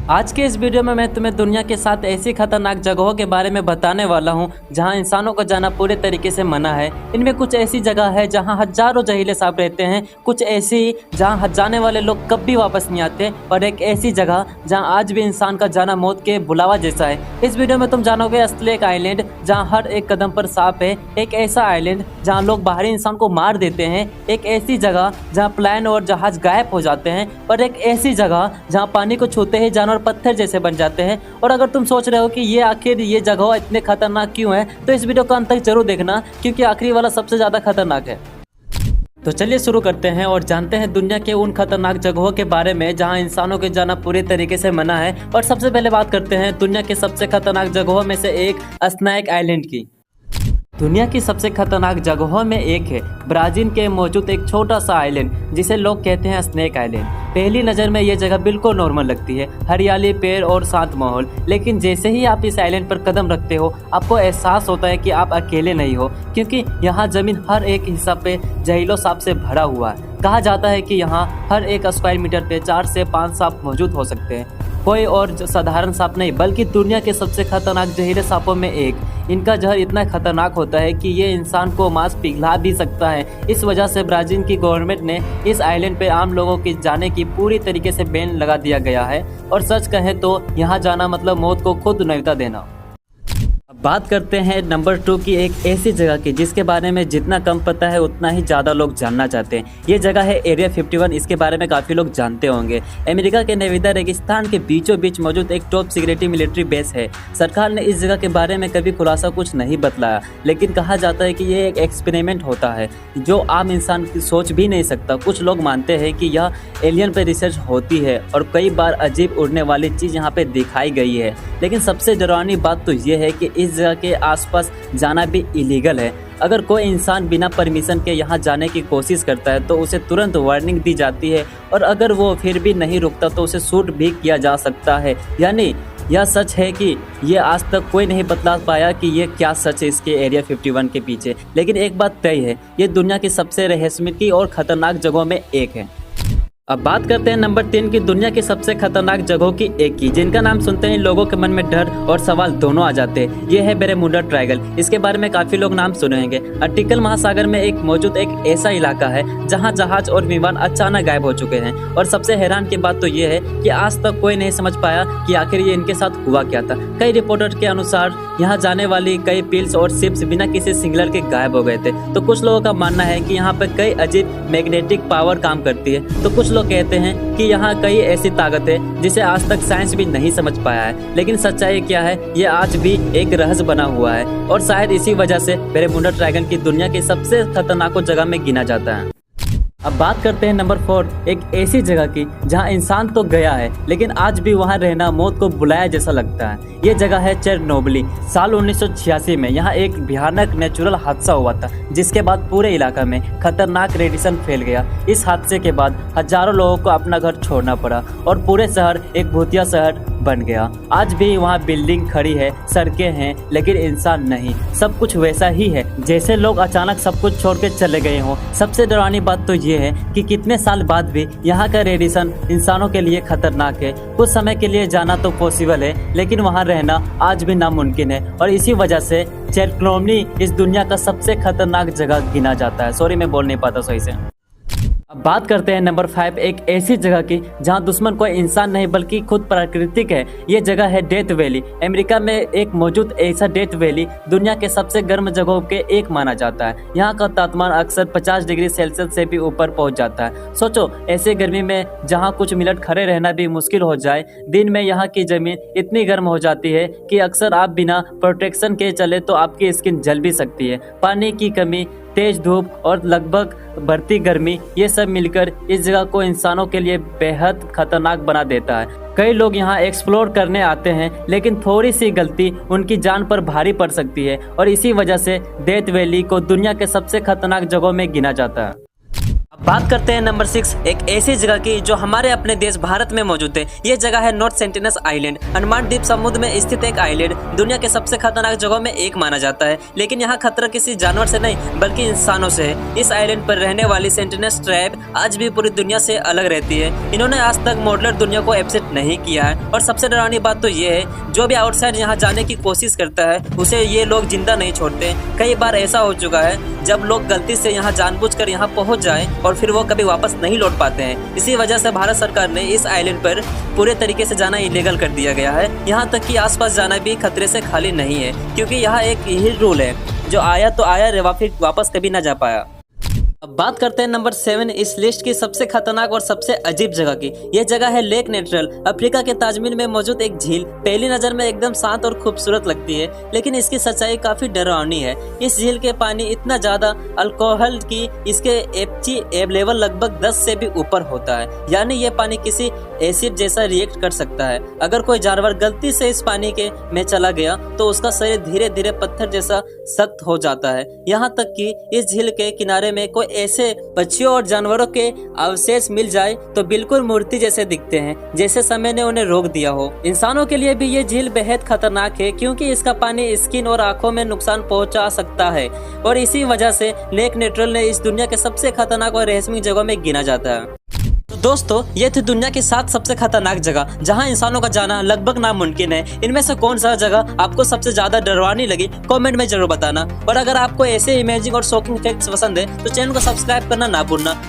आज के इस वीडियो में मैं तुम्हें दुनिया के 7 ऐसी खतरनाक जगहों के बारे में बताने वाला हूं जहां इंसानों को जाना पूरे तरीके से मना है। इनमें कुछ ऐसी जगह है जहां हजारों जहरीले सांप रहते हैं, कुछ ऐसी जहां जाने वाले लोग कभी वापस नहीं आते, और एक ऐसी जगह जहां आज भी इंसान का जाना मौत के बुलावा जैसा है। इस वीडियो में तुम जानोगे असली एक आइलैंड जहाँ हर एक कदम पर सांप है, एक ऐसा आइलैंड जहाँ लोग बाहरी इंसान को मार देते हैं, एक ऐसी जगह जहाँ प्लेन और जहाज गायब हो जाते हैं, और एक ऐसी जगह जहाँ पानी को छूते ही जानवर पत्थर जैसे बन जाते हैं। और अगर तुम सोच रहे हो कि ये आखिर ये जगह इतने खतरनाक क्यों है, तो इस वीडियो को अंत तक जरूर देखना, क्योंकि आखिरी वाला सबसे ज्यादा खतरनाक है। तो चलिए शुरू करते हैं और जानते हैं दुनिया के उन खतरनाक जगहों के बारे में जहां इंसानों के जाना पूरी तरीके से मना है। और सबसे पहले बात करते हैं दुनिया के सबसे खतरनाक जगहों में से एक स्नेक आइलैंड की। दुनिया की सबसे खतरनाक जगहों में एक है ब्राजील के मौजूद एक छोटा सा आइलैंड जिसे लोग कहते हैं स्नेक आइलैंड। पहली नज़र में ये जगह बिल्कुल नॉर्मल लगती है, हरियाली, पेड़ और शांत माहौल। लेकिन जैसे ही आप इस आइलैंड पर कदम रखते हो, आपको एहसास होता है कि आप अकेले नहीं हो, क्योंकि यहाँ जमीन हर एक हिस्सा पे जहरीलों सांप से भरा हुआ है। कहा जाता है कि यहाँ हर एक स्क्वायर मीटर पे 4 से 5 सांप मौजूद हो सकते हैं। कोई और साधारण सांप नहीं, बल्कि दुनिया के सबसे खतरनाक जहरीले सांपों में एक। इनका जहर इतना खतरनाक होता है कि ये इंसान को मांस पिघला भी सकता है। इस वजह से ब्राजील की गवर्नमेंट ने इस आइलैंड पे आम लोगों के जाने की पूरी तरीके से बैन लगा दिया गया है। और सच कहें तो यहाँ जाना मतलब मौत को खुद न्योता देना। अब बात करते हैं नंबर 2 की, एक ऐसी जगह की जिसके बारे में जितना कम पता है उतना ही ज़्यादा लोग जानना चाहते हैं। ये जगह है एरिया 51। इसके बारे में काफ़ी लोग जानते होंगे। अमेरिका के नेवादा रेगिस्तान के बीचों बीच मौजूद एक टॉप सिक्योरिटी मिलिट्री बेस है। सरकार ने इस जगह के बारे में कभी खुलासा कुछ नहीं बतलाया, लेकिन कहा जाता है कि ये एक एक्सपेरिमेंट होता है जो आम इंसान की सोच भी नहीं सकता। कुछ लोग मानते हैं कि यह एलियन पर रिसर्च होती है और कई बार अजीब उड़ने वाली चीज़ यहाँ पे दिखाई गई है। लेकिन सबसे डरावनी बात तो ये है कि इस जगह के आसपास जाना भी इलीगल है। अगर कोई इंसान बिना परमिशन के यहाँ जाने की कोशिश करता है तो उसे तुरंत वार्निंग दी जाती है, और अगर वो फिर भी नहीं रुकता तो उसे शूट भी किया जा सकता है। यानी यह सच है कि ये आज तक कोई नहीं बतला पाया कि ये क्या सच है इसके एरिया 51 के पीछे। लेकिन एक बात तय है, ये दुनिया की सबसे रहस्यमयी और खतरनाक जगहों में एक है। अब बात करते हैं नंबर 3 की, दुनिया की सबसे खतरनाक जगहों की एक की, जिनका नाम सुनते ही लोगों के मन में डर और सवाल दोनों आ जाते हैं। ये है बेरमुडा ट्रायंगल। इसके बारे में काफी लोग नाम सुने होंगे। अटलांटिक महासागर में एक मौजूद एक ऐसा इलाका है जहां जहाज और विमान अचानक गायब हो चुके हैं। और सबसे हैरान की बात तो ये है कि आज तक कोई नहीं समझ पाया कि आखिर ये इनके साथ हुआ क्या था। कई रिपोर्टर के अनुसार यहाँ जाने वाली कई पिल्स और शिप्स बिना किसी सिग्नल के गायब हो गए थे। तो कुछ लोगों का मानना है कि यहाँ पर कई अजीब मैग्नेटिक पावर काम करती है, तो कुछ लोग कहते हैं कि यहाँ कई ऐसी ताकत है जिसे आज तक साइंस भी नहीं समझ पाया है। लेकिन सच्चाई क्या है, ये आज भी एक रहस्य बना हुआ है, और शायद इसी वजह से बेरमुडा ट्रायंगल की दुनिया की सबसे खतरनाक जगह में गिना जाता है। अब बात करते हैं नंबर 4, एक ऐसी जगह की जहां इंसान तो गया है, लेकिन आज भी वहां रहना मौत को बुलाया जैसा लगता है। ये जगह है चेरनोबिल। साल 1986 में यहाँ एक भयानक नेचुरल हादसा हुआ था, जिसके बाद पूरे इलाका में खतरनाक रेडिएशन फैल गया। इस हादसे के बाद हजारों लोगों को अपना घर छोड़ना पड़ा और पूरे शहर एक भूतिया शहर बन गया। आज भी वहाँ बिल्डिंग खड़ी है, सड़कें हैं, लेकिन इंसान नहीं। सब कुछ वैसा ही है जैसे लोग अचानक सब कुछ छोड़ के चले गए हों। सबसे डरावनी बात तो ये है कि कितने साल बाद भी यहाँ का रेडिएशन इंसानों के लिए खतरनाक है। कुछ समय के लिए जाना तो पॉसिबल है, लेकिन वहाँ रहना आज भी नामुमकिन है, और इसी वजह से चेरनोबिल इस दुनिया का सबसे खतरनाक जगह गिना जाता है। सॉरी, मैं बोल नहीं पाता सही से। अब बात करते हैं नंबर 5, एक ऐसी जगह की जहां दुश्मन कोई इंसान नहीं बल्कि खुद प्राकृतिक है। ये जगह है डेथ वैली। अमेरिका में एक मौजूद ऐसा डेथ वैली दुनिया के सबसे गर्म जगहों के एक माना जाता है। यहाँ का तापमान अक्सर 50 डिग्री सेल्सियस से भी ऊपर पहुँच जाता है। सोचो, ऐसे गर्मी में जहाँ कुछ मिनट खड़े रहना भी मुश्किल हो जाए। दिन में यहाँ की जमीन इतनी गर्म हो जाती है कि अक्सर आप बिना प्रोटेक्शन के चले तो आपकी स्किन जल भी सकती है। पानी की कमी, तेज धूप और लगभग बढ़ती गर्मी, ये सब मिलकर इस जगह को इंसानों के लिए बेहद खतरनाक बना देता है। कई लोग यहाँ एक्सप्लोर करने आते हैं, लेकिन थोड़ी सी गलती उनकी जान पर भारी पड़ सकती है, और इसी वजह से डेथ वैली को दुनिया के सबसे खतरनाक जगहों में गिना जाता है। बात करते हैं नंबर 6, एक ऐसी जगह की जो हमारे अपने देश भारत में मौजूद है। ये जगह है नॉर्थ सेंटिनस आइलैंड। अंडमान द्वीप समुद्र में स्थित एक आइलैंड दुनिया के सबसे खतरनाक जगहों में एक माना जाता है। लेकिन यहाँ खतरा किसी जानवर से नहीं बल्कि इंसानों से है। इस आइलैंड पर रहने वाली सेंटिनस ट्राइब आज भी पूरी दुनिया से अलग रहती है। इन्होंने आज तक मॉडलर दुनिया को अपसेट नहीं किया है। और सबसे डरावनी बात तो ये है, जो भी आउटसाइड यहाँ जाने की कोशिश करता है उसे ये लोग जिंदा नहीं छोड़ते। कई बार ऐसा हो चुका है जब लोग गलती से यहाँ जानबूझकर यहाँ पहुँच जाए और फिर वो कभी वापस नहीं लौट पाते हैं। इसी वजह से भारत सरकार ने इस आइलैंड पर पूरे तरीके से जाना इलीगल कर दिया गया है। यहाँ तक कि आसपास जाना भी खतरे से खाली नहीं है, क्योंकि यहाँ एक यही रूल है, जो आया तो आया, फिर वापस कभी ना जा पाया। अब बात करते हैं नंबर 7 इस लिस्ट की सबसे खतरनाक और सबसे अजीब जगह की। यह जगह है लेक नेट्रल। अफ्रीका के ताजमीर में मौजूद एक झील पहली नजर में एकदम शांत और खूबसूरत लगती है, लेकिन इसकी सच्चाई काफी डरावनी है। इस झील के पानी इतना ज्यादा अल्कोहल की इसके एफ लेवल लगभग 10 से भी ऊपर होता है, यानी ये पानी किसी एसिड जैसा रिएक्ट कर सकता है। अगर कोई जानवर गलती से इस पानी के में चला गया तो उसका शरीर धीरे धीरे पत्थर जैसा सख्त हो जाता है। यहाँ तक कि इस झील के किनारे में कोई ऐसे पक्षियों और जानवरों के अवशेष मिल जाए तो बिल्कुल मूर्ति जैसे दिखते हैं, जैसे समय ने उन्हें रोक दिया हो। इंसानों के लिए भी ये झील बेहद खतरनाक है, क्योंकि इसका पानी स्किन और आंखों में नुकसान पहुंचा सकता है। और इसी वजह से लेक नेट्रल ने इस दुनिया के सबसे खतरनाक और रहस्यमय जगहों में गिना जाता है। तो दोस्तों, ये थी दुनिया की 7 सबसे खतरनाक जगह जहां इंसानों का जाना लगभग नामुमकिन है। इनमें से कौन सा जगह आपको सबसे ज्यादा डरवानी लगी, कमेंट में जरूर बताना। और अगर आपको ऐसे इमेजिंग और शॉकिंग फैक्ट्स पसंद है तो चैनल को सब्सक्राइब करना ना भूलना।